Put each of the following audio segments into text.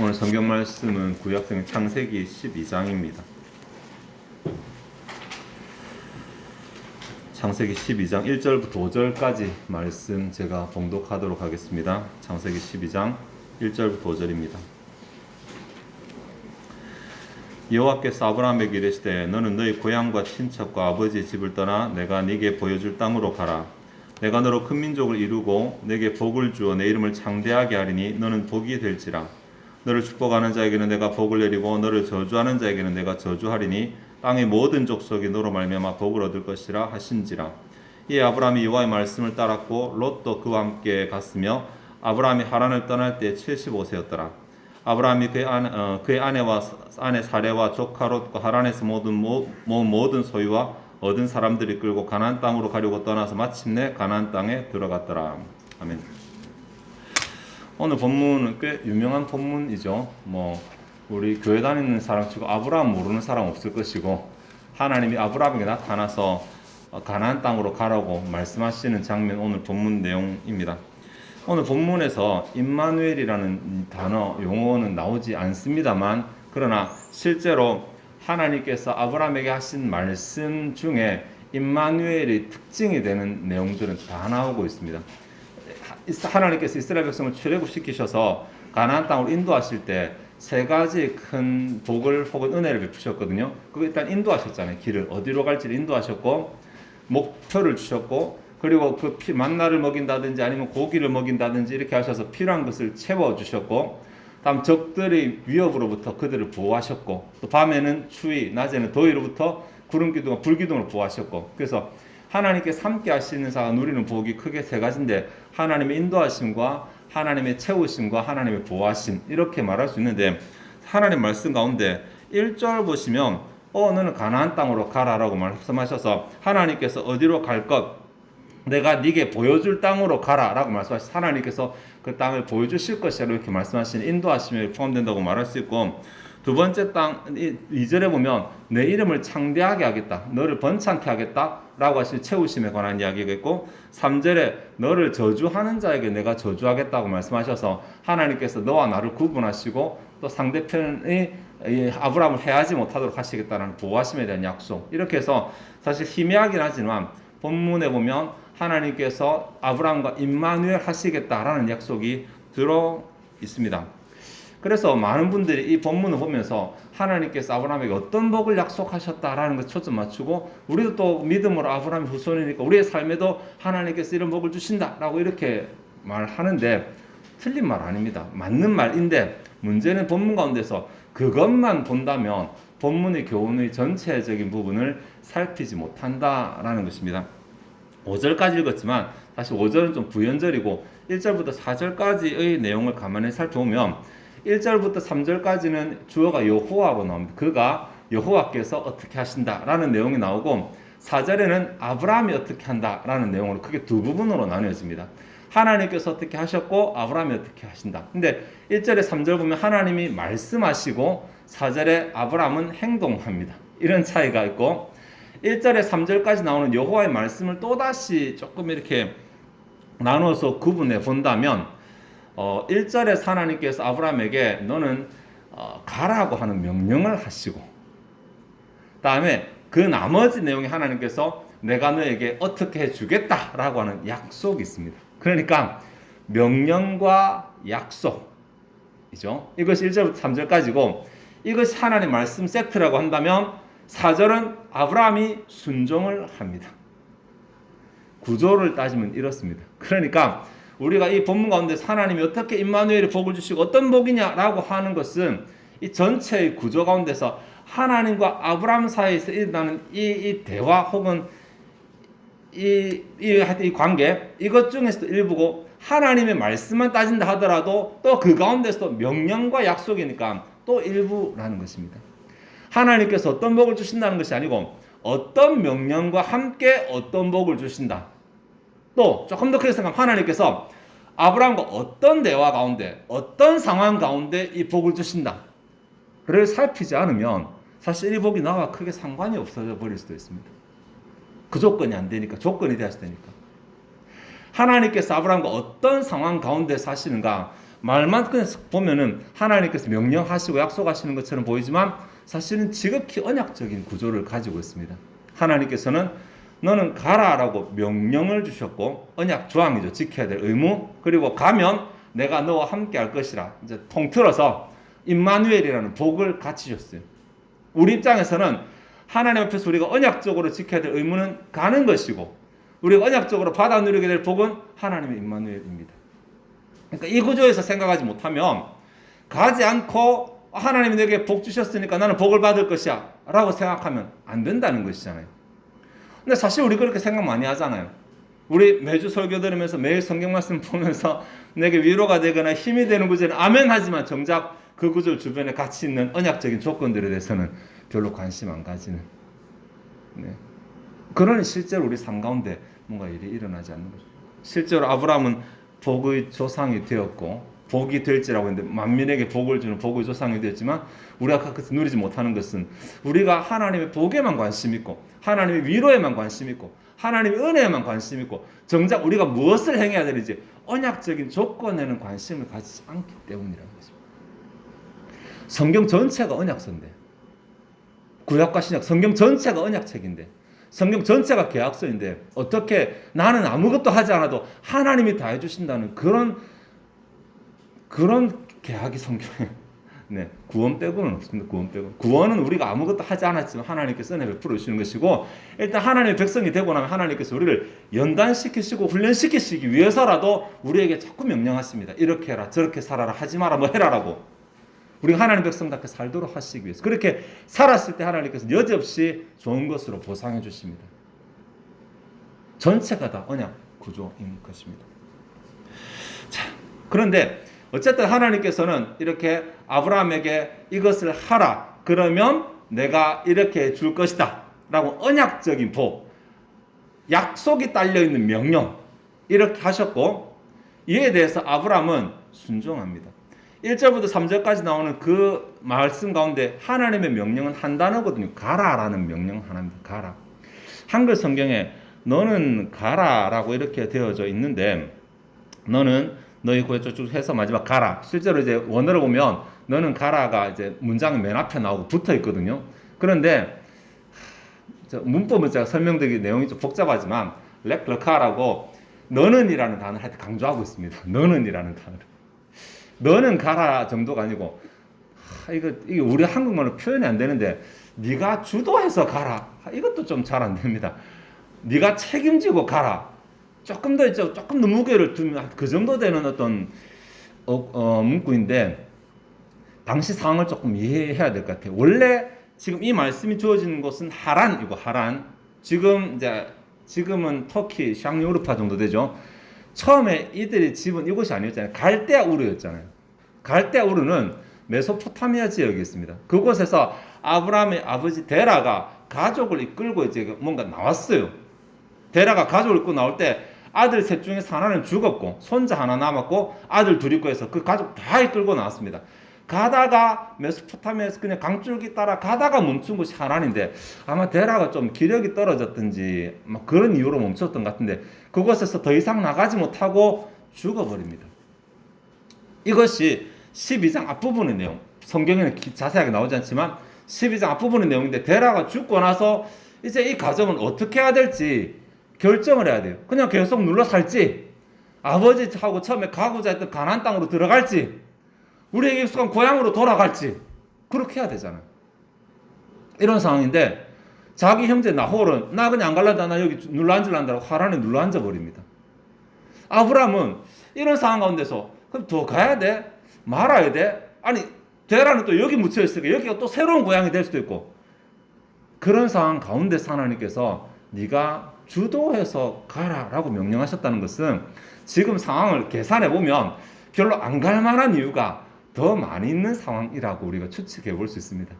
오늘 성경 말씀은 구약성경 창세기 12장입니다. 창세기 12장 1절부터 5절까지 말씀 제가 봉독하도록 하겠습니다. 창세기 12장 1절부터 5절입니다. 여호와께서 아브라함에게 이르시되 너는 너희 고향과 친척과 아버지의 집을 떠나 내가 네게 보여줄 땅으로 가라. 내가 너로 큰 민족을 이루고 내게 복을 주어 내 이름을 창대하게 하리니 너는 복이 될지라. 너를 축복하는 자에게는 내가 복을 내리고 너를 저주하는 자에게는 내가 저주하리니 땅의 모든 족속이 너로 말미암아 복을 얻을 것이라 하신지라. 이에 아브라함이 여호와의 말씀을 따랐고 롯도 그와 함께 갔으며 아브라함이 하란을 떠날 때 75세였더라. 아브라함이 그의 아내 사레와 조카 롯과 하란에서 모든 소유와 얻은 사람들이 끌고 가나안 땅으로 가려고 떠나서 마침내 가나안 땅에 들어갔더라. 아멘. 오늘 본문은 꽤 유명한 본문이죠. 우리 교회 다니는 사람 치고 아브라함 모르는 사람 없을 것이고, 하나님이 아브라함에게 나타나서 가나안 땅으로 가라고 말씀하시는 장면, 오늘 본문 내용입니다. 오늘 본문에서 임마누엘이라는 단어, 용어는 나오지 않습니다만, 그러나 실제로 하나님께서 아브라함에게 하신 말씀 중에 임마누엘의 특징이 되는 내용들은 다 나오고 있습니다. 하나님께서 이스라엘 백성을 출애굽시키셔서 가나안 땅으로 인도하실 때 세 가지 큰 복을 혹은 은혜를 베푸셨거든요. 그거 일단 인도하셨잖아요. 길을 어디로 갈지를 인도하셨고, 목표를 주셨고, 그리고 그 만나를 먹인다든지 아니면 고기를 먹인다든지 이렇게 하셔서 필요한 것을 채워주셨고, 다음 적들의 위협으로부터 그들을 보호하셨고, 또 밤에는 추위, 낮에는 더위로부터 구름기둥과 불기둥으로 보호하셨고, 그래서 하나님께서 함께 하시는 자가 누리는 복이 크게 세 가지인데, 하나님의 인도하심과 하나님의 채우심과 하나님의 보호하심, 이렇게 말할 수 있는데, 하나님 말씀 가운데 1절 보시면 너는 가나안 땅으로 가라라고 말씀하셔서 하나님께서 어디로 갈 것, 내가 네게 보여줄 땅으로 가라라고 말씀하셔서 하나님께서 그 땅을 보여주실 것이라고 이렇게 말씀하시는 인도하심에 포함된다고 말할 수 있고, 두 번째 땅 2절에 보면 내 이름을 창대하게 하겠다, 너를 번창케 하겠다 라고 하시는 채우심에 관한 이야기가 있고, 3절에 너를 저주하는 자에게 내가 저주하겠다고 말씀하셔서 하나님께서 너와 나를 구분하시고 또 상대편이 아브라함을 해하지 못하도록 하시겠다는 보호하심에 대한 약속, 이렇게 해서 사실 희미하긴 하지만 본문에 보면 하나님께서 아브라함과 임마누엘 하시겠다라는 약속이 들어 있습니다. 그래서 많은 분들이 이 본문을 보면서 하나님께서 아브라함에게 어떤 복을 약속하셨다라는 것에 초점 맞추고, 우리도 또 믿음으로 아브라함의 후손이니까 우리의 삶에도 하나님께서 이런 복을 주신다라고 이렇게 말하는데, 틀린 말 아닙니다. 맞는 말인데, 문제는 본문 가운데서 그것만 본다면 본문의 교훈의 전체적인 부분을 살피지 못한다라는 것입니다. 5절까지 읽었지만 사실 5절은 좀 부연절이고 1절부터 4절까지의 내용을 가만히 살펴보면 1절부터 3절까지는 주어가 여호와로 나옵니다. 그가 여호와께서 어떻게 하신다라는 내용이 나오고, 4절에는 아브라함이 어떻게 한다라는 내용으로 크게 두 부분으로 나뉘어집니다. 하나님께서 어떻게 하셨고 아브라함이 어떻게 하신다. 근데 1절에 3절 보면 하나님이 말씀하시고 4절에 아브라함은 행동합니다. 이런 차이가 있고, 1절에 3절까지 나오는 여호와의 말씀을 또다시 조금 이렇게 나눠서 구분해 본다면, 1절에 하나님께서 아브라함에게 너는 가라고 하는 명령을 하시고, 다음에 그 나머지 내용에 하나님께서 내가 너에게 어떻게 해주겠다라고 하는 약속이 있습니다. 그러니까 명령과 약속이죠. 이것이 1절부터 3절까지고, 이것이 하나님 말씀 세트라고 한다면 4절은 아브라함이 순종을 합니다. 구조를 따지면 이렇습니다. 그러니까 우리가 이 본문 가운데 하나님이 어떻게 임마누엘의 복을 주시고 어떤 복이냐라고 하는 것은 이 전체의 구조 가운데서 하나님과 아브라함 사이에서 일어나는 이 대화 혹은 이 관계, 이것 중에서도 일부고, 하나님의 말씀만 따진다 하더라도 또 그 가운데서도 명령과 약속이니까 또 일부라는 것입니다. 하나님께서 어떤 복을 주신다는 것이 아니고 어떤 명령과 함께 어떤 복을 주신다. 또 조금 더 크게 생각하면 하나님께서 아브라함과 어떤 대화 가운데 어떤 상황 가운데 이 복을 주신다. 그를 살피지 않으면 사실 이 복이 나와 크게 상관이 없어져 버릴 수도 있습니다. 그 조건이 안 되니까, 조건이 되어야 되니까. 하나님께서 아브라함과 어떤 상황 가운데 사시는가, 말만 그냥 보면은 하나님께서 명령하시고 약속하시는 것처럼 보이지만 사실은 지극히 언약적인 구조를 가지고 있습니다. 하나님께서는 너는 가라라고 명령을 주셨고, 언약 조항이죠. 지켜야 될 의무. 그리고 가면 내가 너와 함께 할 것이라. 이제 통틀어서 임마누엘이라는 복을 같이 줬어요. 우리 입장에서는 하나님 앞에서 우리가 언약적으로 지켜야 될 의무는 가는 것이고, 우리가 언약적으로 받아 누리게 될 복은 하나님의 임마누엘입니다. 그러니까 이 구조에서 생각하지 못하면, 가지 않고 하나님이 내게 복 주셨으니까 나는 복을 받을 것이야 라고 생각하면 안 된다는 것이잖아요. 근데 사실 우리 그렇게 생각 많이 하잖아요. 우리 매주 설교 들으면서 매일 성경 말씀 보면서 내게 위로가 되거나 힘이 되는 구절은 아멘 하지만 정작 그 구절 주변에 같이 있는 언약적인 조건들에 대해서는 별로 관심 안 가지는. 네. 그러니 실제로 우리 삶 가운데 뭔가 일이 일어나지 않는 거죠. 실제로 아브라함은 복의 조상이 되었고, 복이 될지라고 했는데 만민에게 복을 주는 복의 조상이 되었지만, 우리가 그것을 누리지 못하는 것은 우리가 하나님의 복에만 관심 있고, 하나님의 위로에만 관심 있고, 하나님의 은혜에만 관심 있고, 정작 우리가 무엇을 행해야 되는지 언약적인 조건에는 관심을 가지지 않기 때문이라는 거죠. 성경 전체가 언약서인데, 구약과 신약 성경 전체가 언약책인데, 성경 전체가 계약서인데, 어떻게 나는 아무것도 하지 않아도 하나님이 다 해주신다는 그런 계약이 성경에, 네, 구원 빼고는 없습니다. 구원 빼고. 구원은 우리가 아무것도 하지 않았지만 하나님께서 은혜 베풀어 주시는 것이고, 일단 하나님의 백성이 되고 나면 하나님께서 우리를 연단시키시고 훈련시키시기 위해서라도 우리에게 자꾸 명령하십니다. 이렇게 해라, 저렇게 살아라, 하지 마라, 뭐 해라라고. 우리가 하나님의 백성답게 살도록 하시기 위해서. 그렇게 살았을 때 하나님께서 여지없이 좋은 것으로 보상해 주십니다. 전체가 다 언약 구조인 것입니다. 자, 그런데 어쨌든 하나님께서는 이렇게 아브라함에게 이것을 하라, 그러면 내가 이렇게 줄 것이다 라고 언약적인 복, 약속이 딸려있는 명령, 이렇게 하셨고, 이에 대해서 아브라함은 순종합니다. 1절부터 3절까지 나오는 그 말씀 가운데 하나님의 명령은 한 단어거든요. 가라라는 명령 하나입니다. 가라. 한글 성경에 너는 가라라고 이렇게 되어져 있는데, 너는 너희 고에 쭉 해서 마지막 가라. 실제로 이제 원어를 보면 너는 가라가 이제 문장 맨 앞에 나오고 붙어 있거든요. 그런데 문법은 제가 설명드리기 내용이 좀 복잡하지만 렉르카라고 너는이라는 단어를 하여튼 강조하고 있습니다. 너는이라는 단어를. 너는 가라 정도가 아니고, 이게 우리 한국말로 표현이 안 되는데, 네가 주도해서 가라. 이것도 좀 잘 안 됩니다. 네가 책임지고 가라. 조금 더 있죠. 조금 더 무게를 두면 그 정도 되는 어떤 문구인데, 당시 상황을 조금 이해해야 될 것 같아요. 원래 지금 이 말씀이 주어지는 곳은 하란이고, 하란. 지금은 터키, 샹유르파 정도 되죠. 처음에 이들의 집은 이곳이 아니었잖아요. 갈대아 우르였잖아요. 갈대아 우르는 메소포타미아 지역이 있습니다. 그곳에서 아브라함의 아버지 데라가 가족을 이끌고 이제 뭔가 나왔어요. 데라가 가족을 이끌고 나올 때 아들 셋 중에서 하나는 죽었고 손자 하나 남았고 아들 둘 있고 해서 그 가족 다 이끌고 나왔습니다. 가다가 메소포타미아에서 그냥 강줄기 따라 가다가 멈춘 곳이 하란인데, 아마 데라가 좀 기력이 떨어졌든지 막 그런 이유로 멈췄던 것 같은데, 그곳에서 더 이상 나가지 못하고 죽어버립니다. 이것이 12장 앞부분의 내용, 성경에는 자세하게 나오지 않지만 12장 앞부분의 내용인데, 데라가 죽고 나서 이제 이 가정은 어떻게 해야 될지 결정을 해야 돼요. 그냥 계속 눌러 살지, 아버지하고 처음에 가고자 했던 가나안 땅으로 들어갈지, 우리에게 익숙한 고향으로 돌아갈지, 그렇게 해야 되잖아요. 이런 상황인데, 자기 형제 나홀은 나 그냥 안 갈란다, 나 여기 눌러 앉으란다고 하란에 눌러 앉아버립니다. 아브라함은 이런 상황 가운데서 그럼 더 가야 돼? 말아야 돼? 아니 데라는 또 여기 묻혀있으니까 여기가 또 새로운 고향이 될 수도 있고, 그런 상황 가운데서 하나님께서 네가 주도해서 가라라고 명령하셨다는 것은 지금 상황을 계산해보면 별로 안 갈 만한 이유가 더 많이 있는 상황이라고 우리가 추측해 볼 수 있습니다.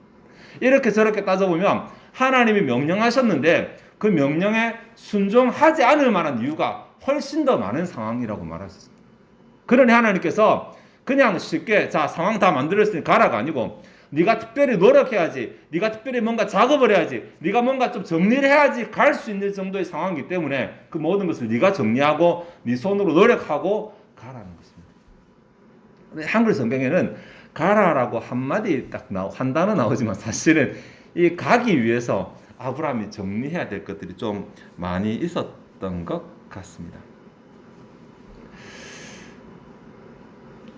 이렇게 저렇게 따져보면 하나님이 명령하셨는데 그 명령에 순종하지 않을 만한 이유가 훨씬 더 많은 상황이라고 말할 수 있습니다. 그러니 하나님께서 그냥 쉽게 자 상황 다 만들었으니 가라가 아니고, 네가 특별히 노력해야지, 네가 특별히 뭔가 작업을 해야지, 네가 뭔가 좀 정리를 해야지 갈 수 있는 정도의 상황이기 때문에 그 모든 것을 네가 정리하고 네 손으로 노력하고 가라는 것입니다. 한글 성경에는 가라라고 한마디 한 단어 나오지만 사실은 이 가기 위해서 아브라함이 정리해야 될 것들이 좀 많이 있었던 것 같습니다.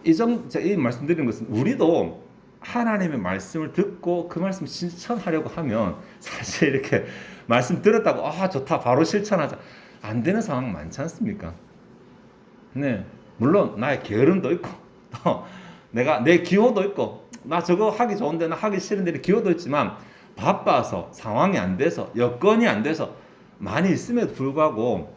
이 말씀드리는 것은 우리도 하나님의 말씀을 듣고 그 말씀 실천하려고 하면 사실 이렇게 말씀 들었다고 좋다 바로 실천하자 안 되는 상황 많지 않습니까? 네, 물론 나의 게으름도 있고 또 내가 내 기호도 있고 나 저거 하기 좋은데 나 하기 싫은데 기호도 있지만 바빠서 상황이 안 돼서 여건이 안 돼서 많이 있음에도 불구하고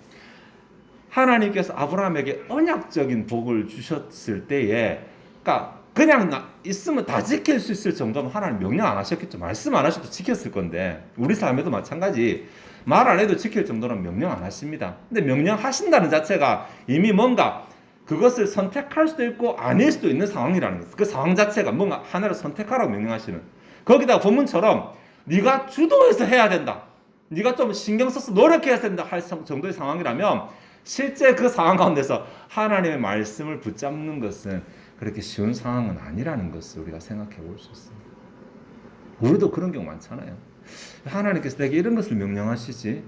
하나님께서 아브라함에게 언약적인 복을 주셨을 때에 그러니까 그냥 있으면 다 지킬 수 있을 정도면 하나님 명령 안 하셨겠죠. 말씀 안 하셔도 지켰을 건데 우리 삶에도 마찬가지 말 안 해도 지킬 정도는 명령 안 하십니다. 근데 명령하신다는 자체가 이미 뭔가 그것을 선택할 수도 있고 아닐 수도 있는 상황이라는 거예요. 그 상황 자체가 뭔가 하나를 선택하라고 명령하시는. 거기다가 본문처럼 네가 주도해서 해야 된다. 네가 좀 신경 써서 노력해야 된다 할 정도의 상황이라면 실제 그 상황 가운데서 하나님의 말씀을 붙잡는 것은 그렇게 쉬운 상황은 아니라는 것을 우리가 생각해 볼 수 있습니다. 우리도 그런 경우 많잖아요. 하나님께서 내게 이런 것을 명령하시지?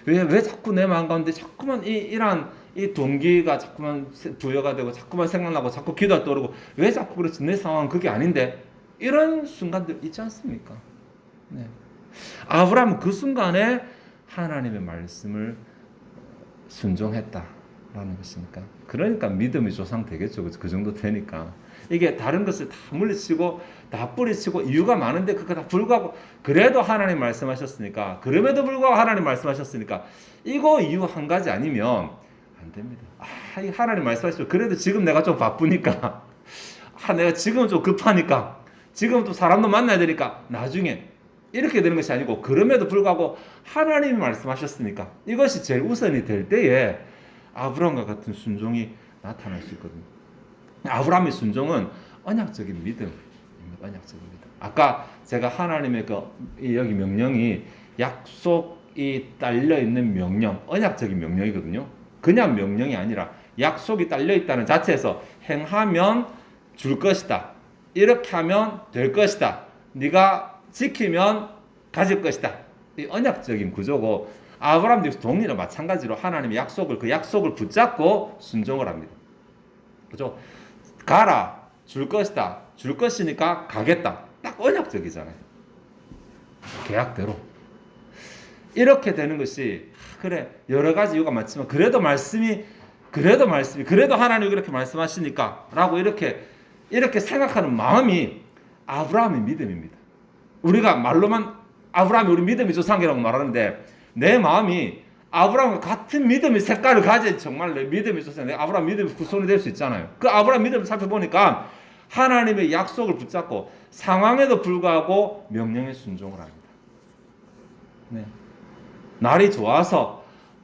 왜 자꾸 내 마음 가운데 자꾸만 이러한 이 동기가 자꾸만 부여가 되고 자꾸만 생각나고 자꾸 기도가 떠오르고 왜 자꾸 그렇지? 내 상황은 그게 아닌데 이런 순간들 있지 않습니까? 네. 아브라함은 그 순간에 하나님의 말씀을 순종했다라는 것이니까 그러니까 믿음이 조상되겠죠. 그 정도 되니까 이게 다른 것을 다 물리치고 다 뿌리치고 이유가 많은데 그거 다 불구하고 그래도 하나님 말씀하셨으니까 그럼에도 불구하고 하나님 말씀하셨으니까 이거 이유 한 가지 아니면 안 됩니다. 이 하나님 말씀하시죠. 그래도 지금 내가 좀 바쁘니까 내가 지금 좀 급하니까 지금 또 사람도 만나야 되니까 나중에 이렇게 되는 것이 아니고 그럼에도 불구하고 하나님이 말씀하셨으니까 이것이 제일 우선이 될 때에 아브라함과 같은 순종이 나타날 수 있거든요. 아브라함의 순종은 언약적인 믿음입니다. 언약적인 믿음. 아까 제가 하나님의 여기 명령이 약속이 딸려 있는 명령, 언약적인 명령이거든요. 그냥 명령이 아니라 약속이 딸려 있다는 자체에서 행하면 줄 것이다. 이렇게 하면 될 것이다. 네가 지키면 가질 것이다. 이 언약적인 구조고 아브라함도 동일한 마찬가지로 하나님의 약속을 그 약속을 붙잡고 순종을 합니다. 그죠? 가라 줄 것이다. 줄 것이니까 가겠다. 딱 언약적이잖아요. 계약대로. 이렇게 되는 것이 그래 여러 가지 이유가 많지만 그래도 하나님이 그렇게 말씀하시니까라고 이렇게 생각하는 마음이 아브라함의 믿음입니다. 우리가 말로만 아브라함이 우리 믿음의 조상이라고 말하는데 내 마음이 아브라함과 같은 믿음의 색깔을 가진 정말 내 믿음의 조상, 내 아브라함 믿음의 후손이 될 수 있잖아요. 그 아브라함 믿음을 살펴보니까 하나님의 약속을 붙잡고 상황에도 불구하고 명령에 순종을 합니다. 네. 날이 좋아서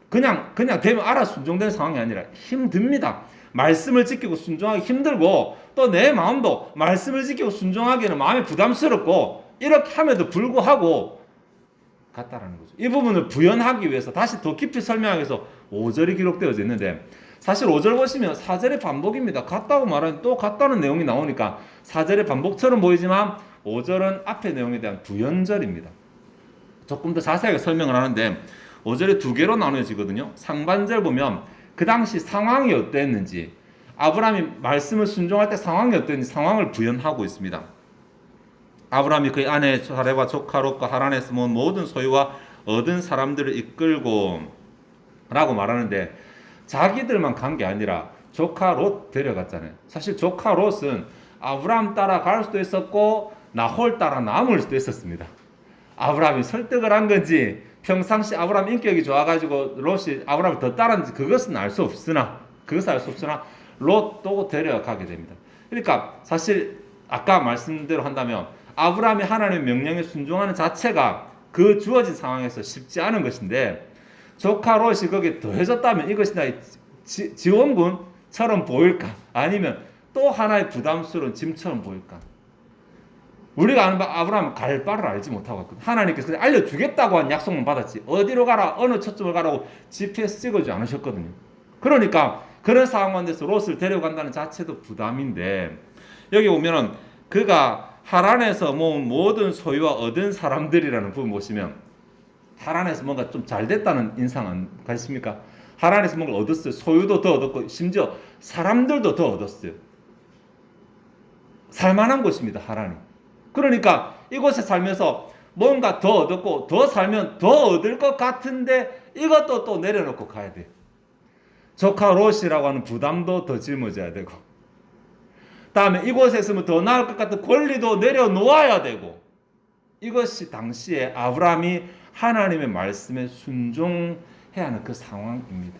그냥 되면 알아 순종되는 상황이 아니라 힘듭니다. 말씀을 지키고 순종하기 힘들고 또 내 마음도 말씀을 지키고 순종하기에는 마음이 부담스럽고 이렇게 함에도 불구하고 같다라는 거죠. 이 부분을 부연하기 위해서 다시 더 깊이 설명하기 위해서 5절이 기록되어져 있는데 사실 5절 보시면 4절의 반복입니다. 같다고 말하면 또 같다는 내용이 나오니까 4절의 반복처럼 보이지만 5절은 앞의 내용에 대한 부연절입니다. 조금 더 자세하게 설명을 하는데 5절이 두 개로 나눠지거든요. 상반절 보면 그 당시 상황이 어땠는지 아브라함이 말씀을 순종할 때 상황이 어땠는지 상황을 부연하고 있습니다. 아브라함이 그의 아내 사레와 조카 롯과 하란에서 모은 모든 소유와 얻은 사람들을 이끌고 라고 말하는데 자기들만 간 게 아니라 조카 롯 데려갔잖아요. 사실 조카 롯은 아브라함 따라 갈 수도 있었고 나홀 따라 남을 수도 있었습니다. 아브라함이 설득을 한 건지 평상시 아브라함 인격이 좋아가지고 롯이 아브라함을 더 따랐는지 그것은 알 수 없으나 롯도 데려가게 됩니다. 그러니까 사실 아까 말씀대로 한다면 아브라함이 하나님의 명령에 순종하는 자체가 그 주어진 상황에서 쉽지 않은 것인데 조카 롯이 거기에 더해졌다면 이것이 나의 지원군처럼 보일까? 아니면 또 하나의 부담스러운 짐처럼 보일까? 우리가 아는 아브라함은 갈 바를 알지 못하고 있거든. 하나님께서 그냥 알려주겠다고 한 약속만 받았지 어디로 가라 어느 초점을 가라고 GPS 찍어주지 않으셨거든요. 그러니까 그런 상황 가운데서 롯을 데려간다는 자체도 부담인데 여기 보면은 그가 하란에서 모은 모든 소유와 얻은 사람들이라는 부분 보시면 하란에서 뭔가 좀 잘 됐다는 인상 안 가십니까? 하란에서 뭔가 얻었어요. 소유도 더 얻었고 심지어 사람들도 더 얻었어요. 살만한 곳입니다. 하란이. 그러니까 이곳에 살면서 뭔가 더 얻었고 더 살면 더 얻을 것 같은데 이것도 또 내려놓고 가야 돼요. 조카 롯이라고 하는 부담도 더 짊어져야 되고, 다음에 이곳에 있으면 더 나을 것 같은 권리도 내려놓아야 되고, 이것이 당시에 아브라함이 하나님의 말씀에 순종해야 하는 그 상황입니다.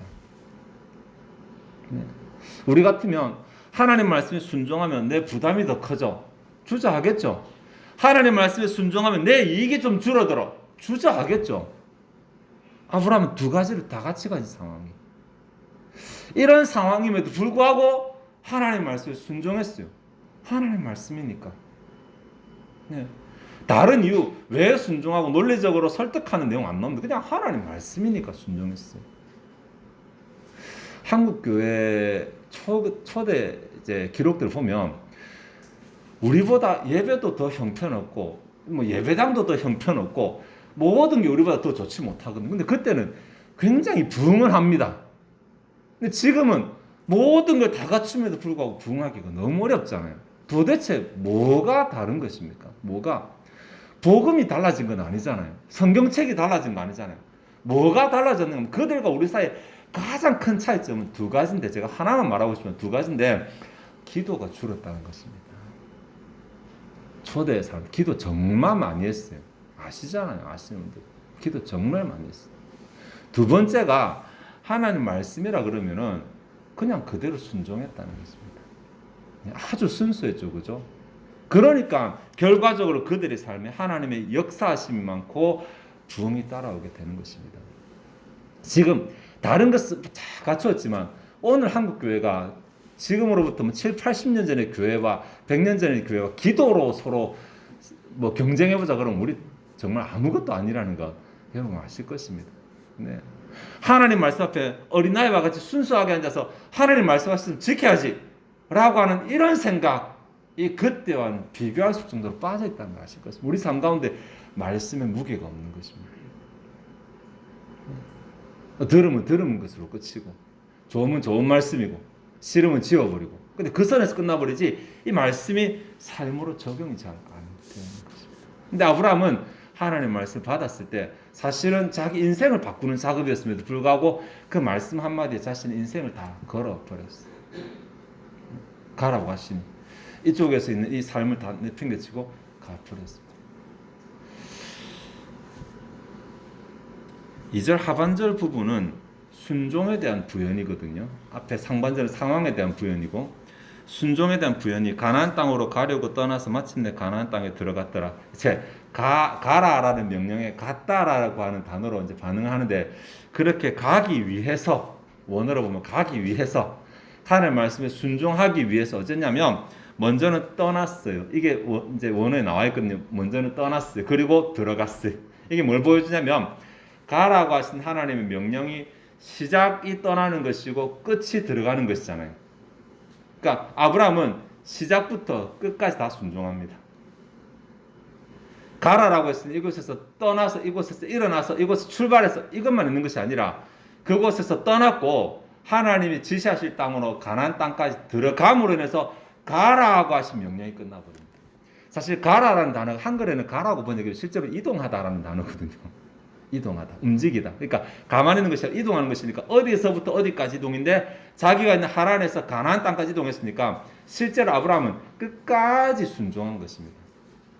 우리 같으면 하나님 말씀에 순종하면 내 부담이 더 커져. 주저하겠죠. 하나님 말씀에 순종하면 내 이익이 좀 줄어들어. 주저하겠죠. 아브라함은 두 가지를 다 같이 가진 상황이에요. 이런 상황임에도 불구하고 하나님 말씀에 순종했어요. 하나님 말씀이니까. 네. 다른 이유 왜 순종하고 논리적으로 설득하는 내용 안 나옵니다. 그냥 하나님 말씀이니까 순종했어요. 한국 교회 초대 이제 기록들을 보면 우리보다 예배도 더 형편없고 뭐 예배당도 더 형편없고 모든 게 우리보다 더 좋지 못하거든요. 근데 그때는 굉장히 부흥을 합니다. 근데 지금은 모든 걸 다 갖춤에도 불구하고 부흥하기가 너무 어렵잖아요. 도대체 뭐가 다른 것입니까? 뭐가? 복음이 달라진 건 아니잖아요. 성경책이 달라진 거 아니잖아요. 뭐가 달라졌는가? 그들과 우리 사이에 가장 큰 차이점은 두 가지인데, 제가 하나만 말하고 싶으면 두 가지인데, 기도가 줄었다는 것입니다. 초대 사람 기도 정말 많이 했어요. 아시잖아요. 아시는 분들. 기도 정말 많이 했어요. 두 번째가 하나님 말씀이라 그러면은 그냥 그대로 순종했다는 것입니다. 아주 순수했죠. 그죠? 그러니까 결과적으로 그들의 삶에 하나님의 역사하심이 많고 부흥이 따라오게 되는 것입니다. 지금 다른 것은 다 갖추었지만 오늘 한국 교회가 지금으로부터 7, 80년 전의 교회와 100년 전의 교회와 기도로 서로 뭐 경쟁해보자 그러면 우리 정말 아무것도 아니라는 거 여러분 아실 것입니다. 네. 하나님 말씀 앞에 어린아이와 같이 순수하게 앉아서 하나님 말씀하셨으면 지켜야지 라고 하는 이런 생각이 그때와는 비교할 수 정도로 빠져있다는 거 아실 것입니다. 우리 삶 가운데 말씀의 무게가 없는 것입니다. 들으면 들은 것으로 끝이고, 좋으면 좋은 말씀이고, 싫으면 지워버리고. 근데 그 선에서 끝나버리지 이 말씀이 삶으로 적용이 잘 안 되는 것입니다. 근데 아브라함은 하나님 말씀 받았을 때 사실은 자기 인생을 바꾸는 작업이었음에도 불구하고 그 말씀 한마디에 자신의 인생을 다 걸어버렸어요. 가라고 하시니 이쪽에서 있는 이 삶을 다 내팽개치고 가버렸습니다. 2절 하반절 부분은 순종에 대한 부연이거든요. 앞에 상반절은 상황에 대한 부연이고, 순종에 대한 부연이 가나안 땅으로 가려고 떠나서 마침내 가나안 땅에 들어갔더라. 이제 가라라는 명령에 갔다라고 하는 단어로 이제 반응하는데, 그렇게 가기 위해서, 원어로 보면 가기 위해서 하나님의 말씀에 순종하기 위해서 어쨌냐면 먼저는 떠났어요. 이게 이제 원어에 나와 있거든요. 먼저는 떠났어요. 그리고 들어갔어요. 이게 뭘 보여주냐면 가라고 하신 하나님의 명령이 시작이 떠나는 것이고 끝이 들어가는 것이잖아요. 그러니까 아브라함은 시작부터 끝까지 다 순종합니다. 가라라고 했으니 이곳에서 떠나서 이곳에서 일어나서 이곳에 출발해서 이것만 있는 것이 아니라 그곳에서 떠났고 하나님이 지시하실 땅으로 가나안 땅까지 들어감으로 인해서 가라고 하신 명령이 끝나버립니다. 사실 가라라는 단어가 한글에는 가라고 번역해도 실제로 이동하다라는 단어거든요. 이동하다, 움직이다. 그러니까 가만히 있는 것이 아니라 이동하는 것이니까 어디서부터 어디까지 이동인데 자기가 있는 하란에서 가나안 땅까지 이동했으니까 실제로 아브라함은 끝까지 순종한 것입니다.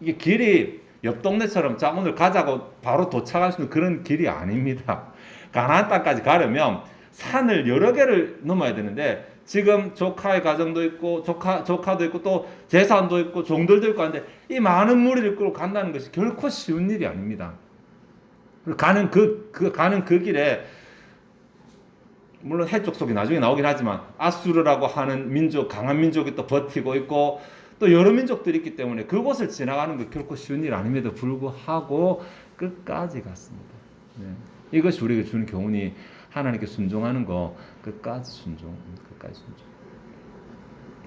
이게 길이 옆 동네처럼 자 오늘 가자고 바로 도착할 수 있는 그런 길이 아닙니다. 가나안 땅까지 가려면 산을 여러 개를 넘어야 되는데 지금 조카의 가정도 있고 조카도 있고 또 재산도 있고 종들도 있고 하는데 이 많은 무리를 끌고 간다는 것이 결코 쉬운 일이 아닙니다. 가는 그 길에 물론 해쪽 속이 나중에 나오긴 하지만 아수르라고 하는 민족, 강한 민족이 또 버티고 있고 또 여러 민족들이 있기 때문에 그곳을 지나가는 게 결코 쉬운 일 아님에도 불구하고 끝까지 갔습니다. 네. 이것이 우리에게 주는 교훈이 하나님께 순종하는 거 끝까지 순종.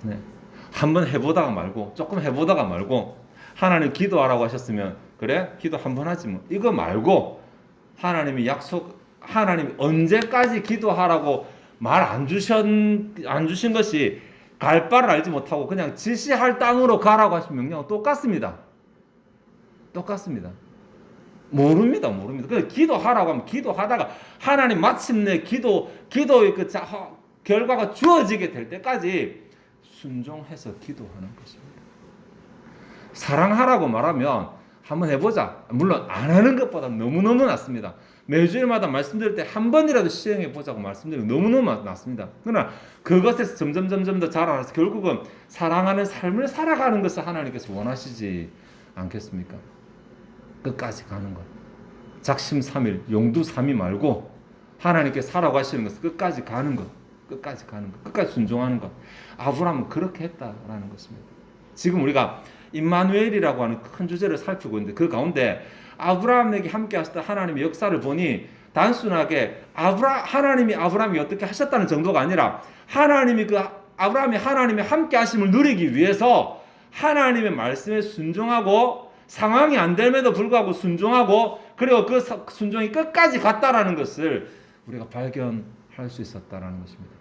네. 한번 해보다가 말고, 조금 해보다가 말고, 하나님 기도하라고 하셨으면 그래? 기도 한번 하지 뭐. 이거 말고 하나님이 하나님이 언제까지 기도하라고 말 안 주신 것이 갈 바를 알지 못하고 그냥 지시할 땅으로 가라고 하신 명령은 똑같습니다. 똑같습니다. 모릅니다. 그래서 기도하라고 하면 기도하다가 하나님 마침내 기도의 그 결과가 주어지게 될 때까지 순종해서 기도하는 것입니다. 사랑하라고 말하면 한번 해보자. 물론 안 하는 것보다 너무너무 낫습니다. 매주일마다 말씀드릴 때 한 번이라도 시행해 보자고 말씀드리면 너무너무 낫습니다. 그러나 그것에서 점점 더 자라나서 결국은 사랑하는 삶을 살아가는 것을 하나님께서 원하시지 않겠습니까? 끝까지 가는 것. 작심삼일, 용두삼이 말고 하나님께 살아가고 하시는 것을 끝까지 가는 것. 끝까지 순종하는 것. 아브라함은 그렇게 했다라는 것입니다. 지금 우리가 임마누엘이라고 하는 큰 주제를 살피고 있는데 그 가운데 아브라함에게 함께 하셨던 하나님의 역사를 보니 단순하게 하나님이 아브라함이 어떻게 하셨다는 정도가 아니라 하나님이 아브라함이 하나님의 함께 하심을 누리기 위해서 하나님의 말씀에 순종하고 상황이 안 됨에도 불구하고 순종하고 그리고 그 순종이 끝까지 갔다라는 것을 우리가 발견할 수 있었다라는 것입니다.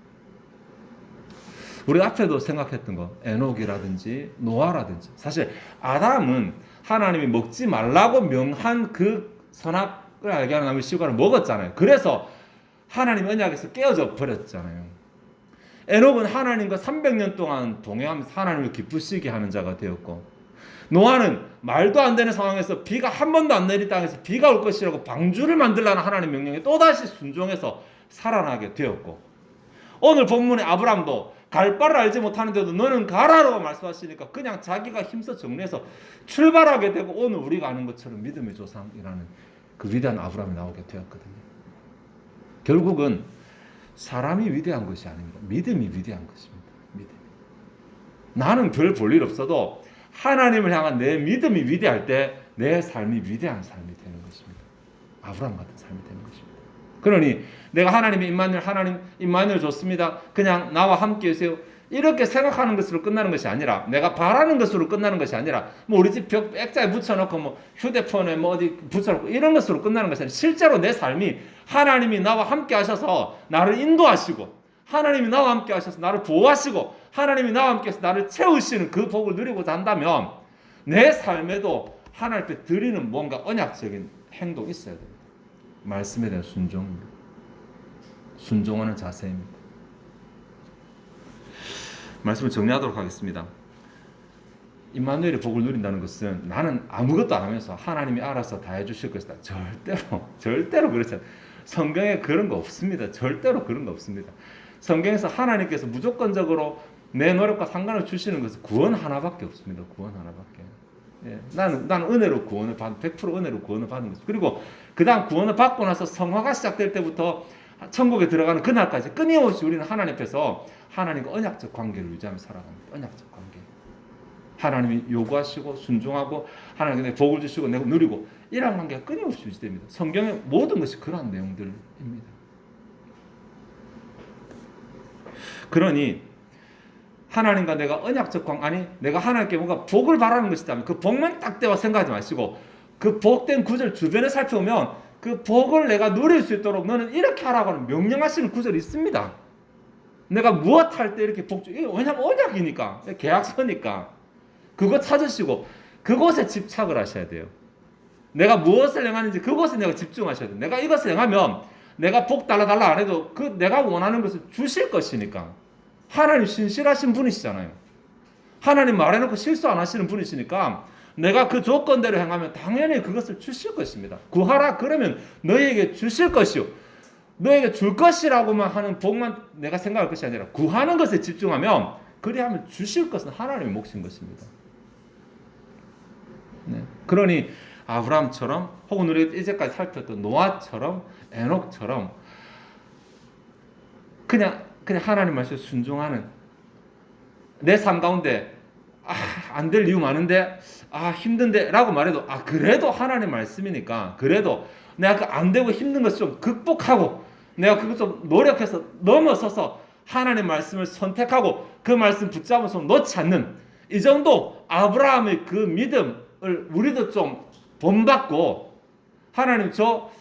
우리 앞에도 생각했던 거 에녹이라든지 노아라든지 사실 아담은 하나님이 먹지 말라고 명한 그 선악을 알게 하는 나무 씨과를 먹었잖아요. 그래서 하나님 언약에서 깨어져 버렸잖아요. 에녹은 하나님과 300년 동안 동행하면서 하나님을 기쁘시게 하는 자가 되었고 노아는 말도 안 되는 상황에서 비가 한 번도 안 내린 땅에서 비가 올 것이라고 방주를 만들라는 하나님 명령에 또다시 순종해서 살아나게 되었고 오늘 본문의 아브람도 갈 바를 알지 못하는데도 너는 가라라고 말씀하시니까 그냥 자기가 힘써 정리해서 출발하게 되고 오늘 우리가 아는 것처럼 믿음의 조상이라는 그 위대한 아브람이 나오게 되었거든요. 결국은 사람이 위대한 것이 아닙니다. 믿음이 위대한 것입니다. 믿음. 나는 별 볼 일 없어도 하나님을 향한 내 믿음이 위대할 때 내 삶이 위대한 삶이 되는 것입니다. 아브람 같은 삶이 되는 것입니다. 그러니 내가 하나님의 하나님 임마누엘 좋습니다. 그냥 나와 함께 계세요. 이렇게 생각하는 것으로 끝나는 것이 아니라 내가 바라는 것으로 끝나는 것이 아니라 뭐 우리 집 벽 액자에 붙여놓고 뭐 휴대폰에 뭐 어디 붙여놓고 이런 것으로 끝나는 것이 아니라 실제로 내 삶이 하나님이 나와 함께 하셔서 나를 인도하시고 하나님이 나와 함께 하셔서 나를 보호하시고 하나님이 나와 함께 해서 나를 채우시는 그 복을 누리고자 한다면 내 삶에도 하나님 앞에 드리는 뭔가 언약적인 행동이 있어야 됩니다. 말씀에 대한 순종입니다. 순종하는 자세입니다. 말씀을 정리하도록 하겠습니다. 임마누엘의 복을 누린다는 것은 나는 아무것도 안 하면서 하나님이 알아서 다 해주실 것이다. 절대로 그렇지 않아요. 성경에 그런 거 없습니다. 절대로 그런 거 없습니다. 성경에서 하나님께서 무조건적으로 내 노력과 상관을 주시는 것은 구원 하나밖에 없습니다. 구원 하나밖에. 예, 나는 은혜로 구원을 100% 은혜로 구원을 받는 거죠. 그리고 그 다음 구원을 받고 나서 성화가 시작될 때부터 천국에 들어가는 그날까지 끊임없이 우리는 하나님 앞에서 하나님과 언약적 관계를 유지하며 살아갑니다. 언약적 관계. 하나님이 요구하시고 순종하고 하나님께 내 복을 주시고 내가 누리고 이런 관계가 끊임없이 유지됩니다. 성경의 모든 것이 그러한 내용들입니다. 그러니 하나님과 내가 언약적 관계 내가 하나님께 뭔가 복을 바라는 것이다면 그 복만 딱 떼와 생각하지 마시고 그 복된 구절 주변에 살펴보면 그 복을 내가 누릴 수 있도록 너는 이렇게 하라고 하는 명령하시는 구절이 있습니다. 내가 무엇 할 때 이렇게 복 왜냐하면 언약이니까 계약서니까 그거 찾으시고 그곳에 집착을 하셔야 돼요. 내가 무엇을 행하는지 그것에 내가 집중하셔야 돼요. 내가 이것을 행하면 내가 복 달라 안 해도 그 내가 원하는 것을 주실 것이니까. 하나님 신실하신 분이시잖아요. 하나님 말해놓고 실수 안 하시는 분이시니까 내가 그 조건대로 행하면 당연히 그것을 주실 것입니다. 구하라 그러면 너희에게 주실 것이요. 너희에게 줄 것이라고만 하는 복만 내가 생각할 것이 아니라 구하는 것에 집중하면 그리하면 주실 것은 하나님의 몫인 것입니다. 네. 그러니 아브라함처럼 혹은 우리가 이제까지 살폈던 노아처럼 에녹처럼 그냥 하나님 말씀에 순종하는 내 삶 가운데 안 될 이유 많은데 힘든데 라고 말해도 그래도 하나님 말씀이니까 그래도 내가 그 안 되고 힘든 것을 좀 극복하고 내가 그것 좀 노력해서 넘어서서 하나님의 말씀을 선택하고 그 말씀 붙잡은 손 놓지 않는 이 정도 아브라함의 그 믿음을 우리도 좀 본받고 하나님 저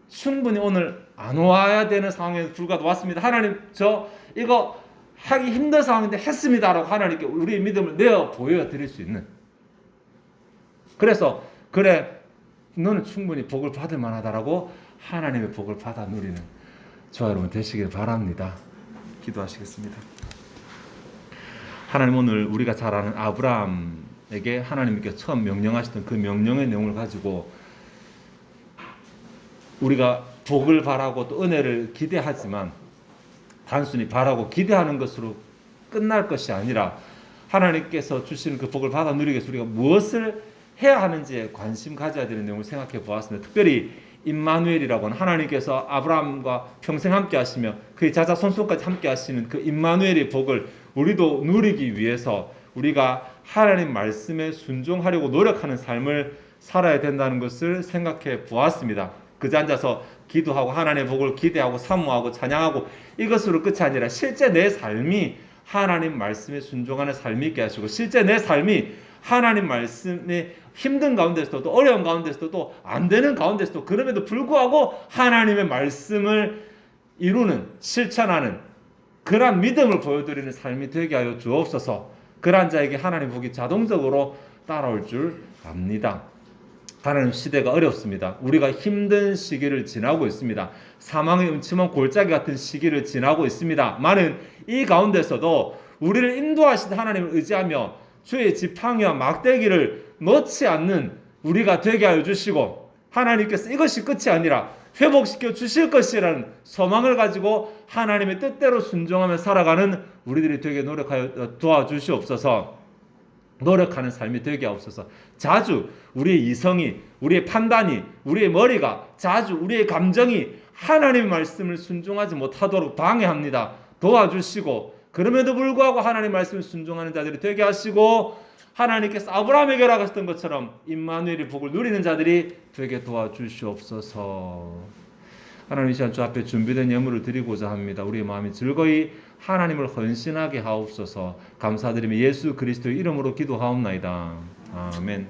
충분히 오늘 안 와야 되는 상황에 불과도 왔습니다. 하나님 저 이거 하기 힘든 상황인데 했습니다라고 하나님께 우리의 믿음을 내어 보여드릴 수 있는, 그래서 그래 너는 충분히 복을 받을 만하다라고 하나님의 복을 받아 누리는 저와 여러분 되시길 바랍니다. 기도하시겠습니다. 하나님 오늘 우리가 잘 아는 아브라함에게 하나님께 처음 명령하셨던 그 명령의 내용을 가지고 우리가 복을 바라고 또 은혜를 기대하지만 단순히 바라고 기대하는 것으로 끝날 것이 아니라 하나님께서 주시는 그 복을 받아 누리기 위해서 우리가 무엇을 해야 하는지에 관심 가져야 되는 내용을 생각해 보았습니다. 특별히 임마누엘이라고 하는 하나님께서 아브라함과 평생 함께 하시며 그의 자자손손까지 함께 하시는 그 임마누엘의 복을 우리도 누리기 위해서 우리가 하나님 말씀에 순종하려고 노력하는 삶을 살아야 된다는 것을 생각해 보았습니다. 그저 앉아서 기도하고 하나님의 복을 기대하고 사모하고 찬양하고 이것으로 끝이 아니라 실제 내 삶이 하나님 말씀에 순종하는 삶이 있게 하시고 실제 내 삶이 하나님 말씀에 힘든 가운데서도 또 어려운 가운데서도 또 안 되는 가운데서도 그럼에도 불구하고 하나님의 말씀을 이루는 실천하는 그러한 믿음을 보여드리는 삶이 되게 하여 주옵소서. 그러한 자에게 하나님 복이 자동적으로 따라올 줄 압니다. 하나님 시대가 어렵습니다. 우리가 힘든 시기를 지나고 있습니다. 사망의 음침한 골짜기 같은 시기를 지나고 있습니다. 많은 이 가운데서도 우리를 인도하신 하나님을 의지하며 주의 지팡이와 막대기를 놓지 않는 우리가 되게 하여 주시고 하나님께서 이것이 끝이 아니라 회복시켜 주실 것이라는 소망을 가지고 하나님의 뜻대로 순종하며 살아가는 우리들이 되게 노력하여 도와주시옵소서. 노력하는 삶이 되게 하옵소서. 자주 우리의 이성이, 우리의 판단이, 우리의 머리가, 자주 우리의 감정이 하나님의 말씀을 순종하지 못하도록 방해합니다. 도와주시고 그럼에도 불구하고 하나님의 말씀을 순종하는 자들이 되게 하시고 하나님께서 아브라함에게 허락하셨던 것처럼 임마누엘의 복을 누리는 자들이 되게 도와주시옵소서. 하나님 이 시간 주 앞에 준비된 예물을 드리고자 합니다. 우리의 마음이 즐거이 하나님을 헌신하게 하옵소서. 감사드리며 예수 그리스도의 이름으로 기도하옵나이다. 아멘.